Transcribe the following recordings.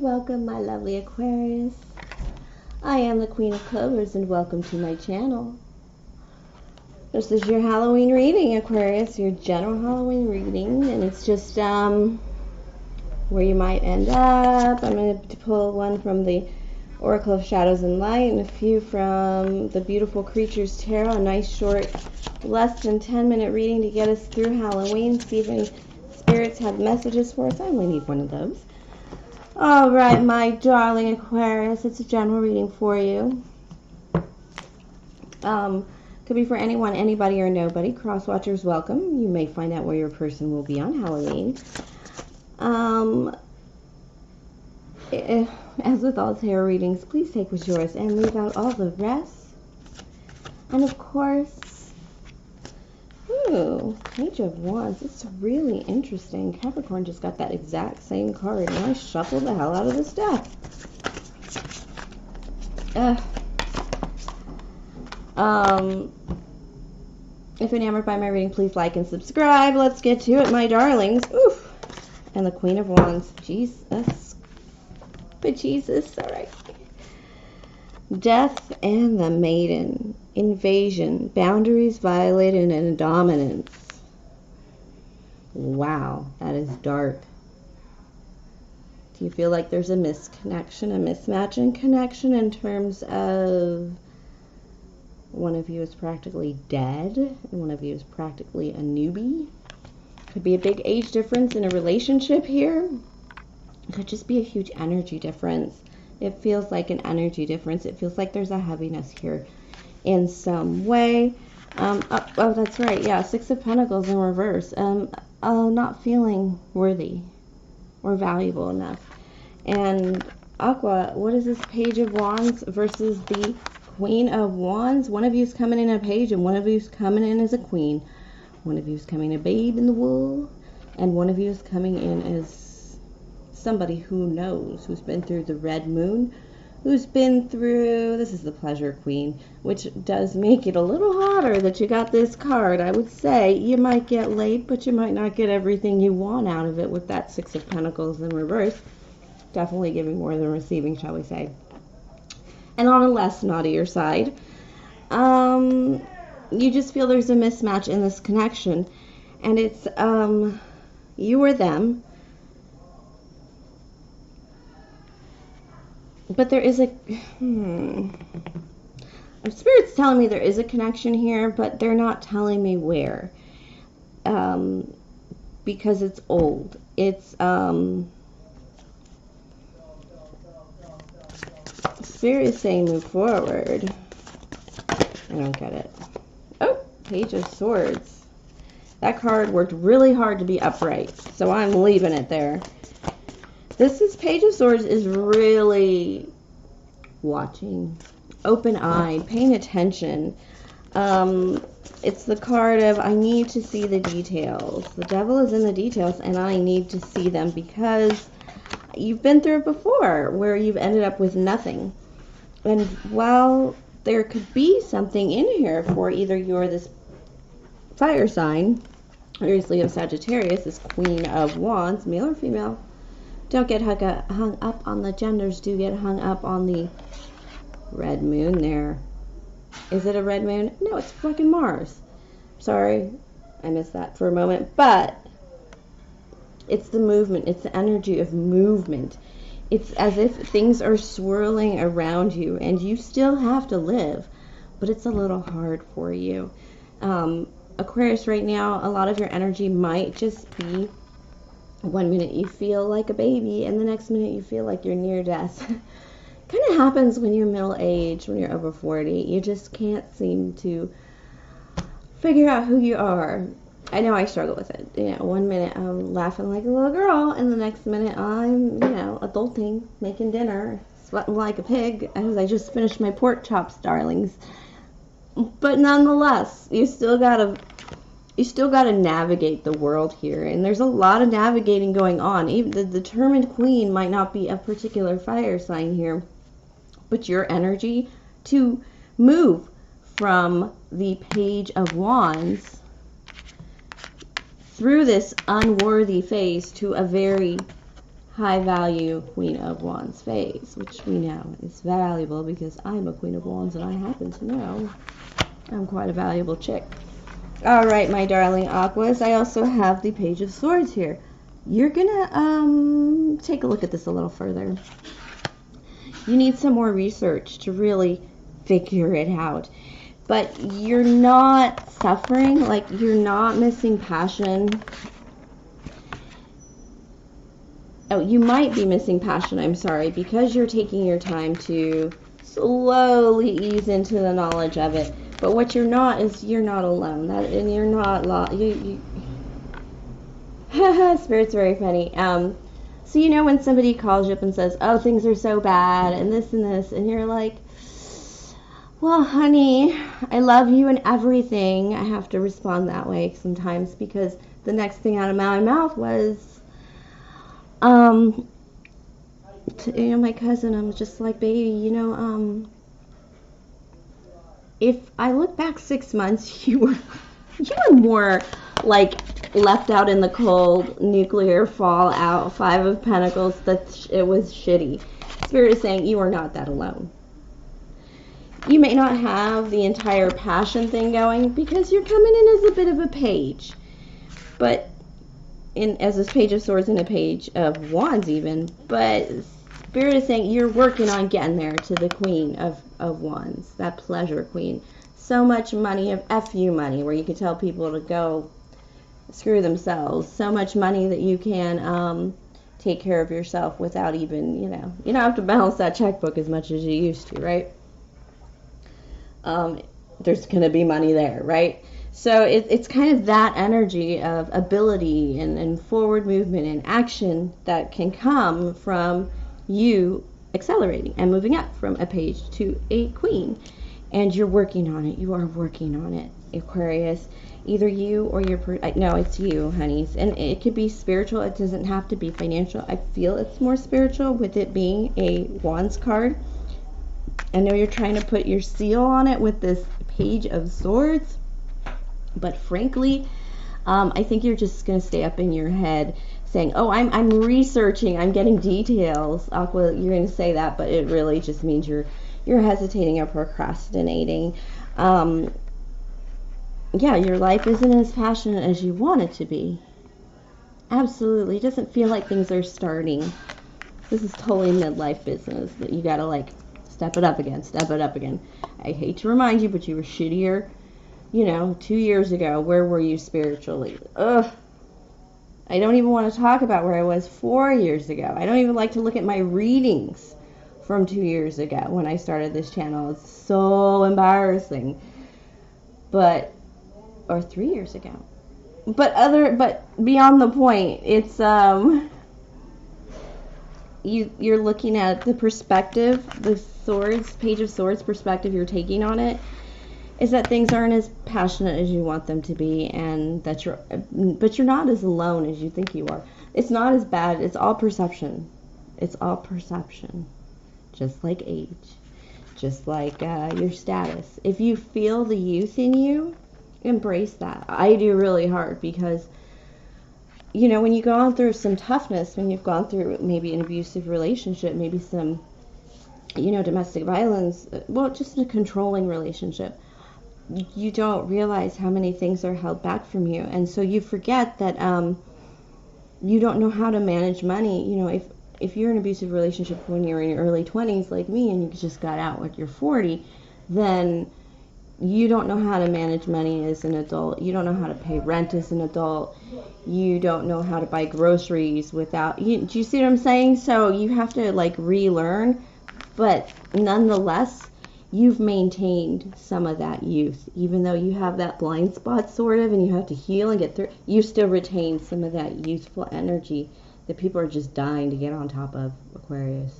welcome, my lovely Aquarius. I am the Queen of Clovers, and welcome to my channel. This is your Halloween reading, Aquarius, your general Halloween reading, and it's just where you might end up. I'm going to pull one from the Oracle of Shadows and Light and a few from the Beautiful Creatures Tarot, a nice short, less than 10-minute reading to get us through Halloween. See if any spirits have messages for us. I only need one of those. All right, my darling Aquarius, it's a general reading for you. Could be for anyone, anybody, or nobody. Cross watchers welcome. You may find out where your person will be on Halloween. As with all tarot readings, please take what's yours and leave out all the rest. And of course, Page of Wands. It's really interesting. Capricorn just got that exact same card, and I shuffled the hell out of this deck. If enamored by my reading, please like and subscribe. Let's get to it, my darlings. Oof. And the Queen of Wands. Jesus. But Jesus, alright. Death and the Maiden. Invasion. Boundaries violated and dominance. Wow, that is dark. Do you feel like there's a misconnection, a mismatch in connection in terms of one of you is practically dead and one of you is practically a newbie? Could be a big age difference in a relationship here. It could just be a huge energy difference. It feels like an energy difference. It feels like there's a heaviness here in some way. Oh, that's right. Yeah, Six of Pentacles in reverse. Not feeling worthy or valuable enough. And Aqua, what is this Page of Wands versus the Queen of Wands? One of you is coming in a page and one of you is coming in as a queen. One of you is coming a babe in the wool, and one of you is coming in as somebody who knows, who's been through the red moon, who's been through, this is the Pleasure Queen, which does make it a little hotter that you got this card. I would say you might get laid, but you might not get everything you want out of it with that Six of Pentacles in reverse. Definitely giving more than receiving, shall we say. And on a less naughtier side, you just feel there's a mismatch in this connection, and it's you or them. But there is a Spirit's telling me there is a connection here, but they're not telling me where, because it's old. It's Spirit is saying move forward. I don't get it. Oh, Page of Swords. That card worked really hard to be upright, so I'm leaving it there. This Page of Swords is really watching, open-eyed, paying attention. It's the card of I need to see the details. The devil is in the details, and I need to see them because you've been through it before where you've ended up with nothing. And while there could be something in here for either you're this fire sign, obviously of Sagittarius, this Queen of Wands, male or female. Don't get hung up on the genders. Do get hung up on the red moon there. Is it a red moon? No, it's fucking Mars. Sorry, I missed that for a moment. But it's the movement. It's the energy of movement. It's as if things are swirling around you and you still have to live, but it's a little hard for you. Aquarius, right now, a lot of your energy might just be one minute you feel like a baby and the next minute you feel like you're near death. Kind of happens when you're middle age, when you're over 40. You just can't seem to figure out who you are. I know I struggle with it. You know, one minute I'm laughing like a little girl, and the next minute I'm, adulting, making dinner, sweating like a pig as I just finished my pork chops, darlings. But nonetheless, you still gotta navigate the world here, and there's a lot of navigating going on. Even the determined queen might not be a particular fire sign here, but your energy to move from the Page of Wands through this unworthy phase to a very high value Queen of Wands phase, which we know is valuable because I'm a Queen of Wands and I happen to know I'm quite a valuable chick. All right, my darling Aquas, I also have the Page of Swords here. You're gonna take a look at this a little further. You need some more research to really figure it out. But you're not suffering, like you're not missing passion. Oh, you might be missing passion, I'm sorry, because you're taking your time to slowly ease into the knowledge of it. But what you're not is you're not alone. And you're not Spirit's very funny. So you know when somebody calls you up and says, oh, things are so bad and this, and you're like, well, honey, I love you and everything. I have to respond that way sometimes because the next thing out of my mouth was, my cousin, I'm just like, baby, if I look back 6 months, you were more like left out in the cold, nuclear fallout, 5 of Pentacles, that it was shitty. Spirit is saying you are not that alone. You may not have the entire passion thing going because you're coming in as a bit of a page, but as this Page of Swords and a Page of Wands even, but Spirit is saying you're working on getting there to the Queen of Wands, that pleasure queen. So much money of FU money where you can tell people to go screw themselves. So much money that you can take care of yourself without even, you don't have to balance that checkbook as much as you used to, right? There's going to be money there, right? So it's kind of that energy of ability and forward movement and action that can come from you accelerating and moving up from a page to a queen. And you're working on it. You are working on it, Aquarius. Either you or your... no, it's you, honeys. And it could be spiritual. It doesn't have to be financial. I feel it's more spiritual with it being a Wands card. I know you're trying to put your seal on it with this Page of Swords. But frankly, I think you're just going to stay up in your head saying, oh, I'm researching, I'm getting details. Aqua, you're going to say that, but it really just means you're hesitating or procrastinating. Yeah, your life isn't as passionate as you want it to be. Absolutely. It doesn't feel like things are starting. This is totally midlife business that you got to, like, step it up again. I hate to remind you, but you were shittier, 2 years ago. Where were you spiritually? Ugh. I don't even want to talk about where I was 4 years ago. I don't even like to look at my readings from 2 years ago when I started this channel. It's so embarrassing. Or 3 years ago. But beyond the point, it's you're looking at the perspective, the Swords, Page of Swords perspective you're taking on it, is that things aren't as passionate as you want them to be, and that but you're not as alone as you think you are. It's not as bad. It's all perception. It's all perception. Just like age. Just like your status. If you feel the youth in you, embrace that. I do really hard because, when you've gone through some toughness, when you've gone through maybe an abusive relationship, maybe some, domestic violence, well, just a controlling relationship, you don't realize how many things are held back from you. And so you forget that you don't know how to manage money. If you're in an abusive relationship when you're in your early 20s like me and you just got out when you're 40, then you don't know how to manage money as an adult. You don't know how to pay rent as an adult. You don't know how to buy groceries without... do you see what I'm saying? So you have to, relearn. But nonetheless, you've maintained some of that youth. Even though you have that blind spot, sort of, and you have to heal and get through, you still retain some of that youthful energy that people are just dying to get on top of, Aquarius.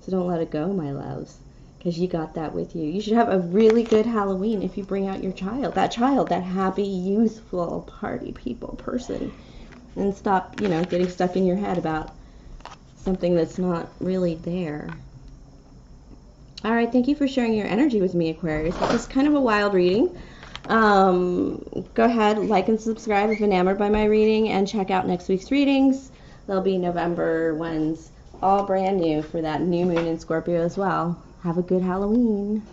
So don't let it go, my loves. Because you got that with you. You should have a really good Halloween if you bring out your child, that happy, youthful, party people person. And stop, getting stuck in your head about something that's not really there. All right, thank you for sharing your energy with me, Aquarius. This is kind of a wild reading. Go ahead, like and subscribe if enamored by my reading, and check out next week's readings. there'll be November ones all brand new for that new moon in Scorpio as well. Have a good Halloween.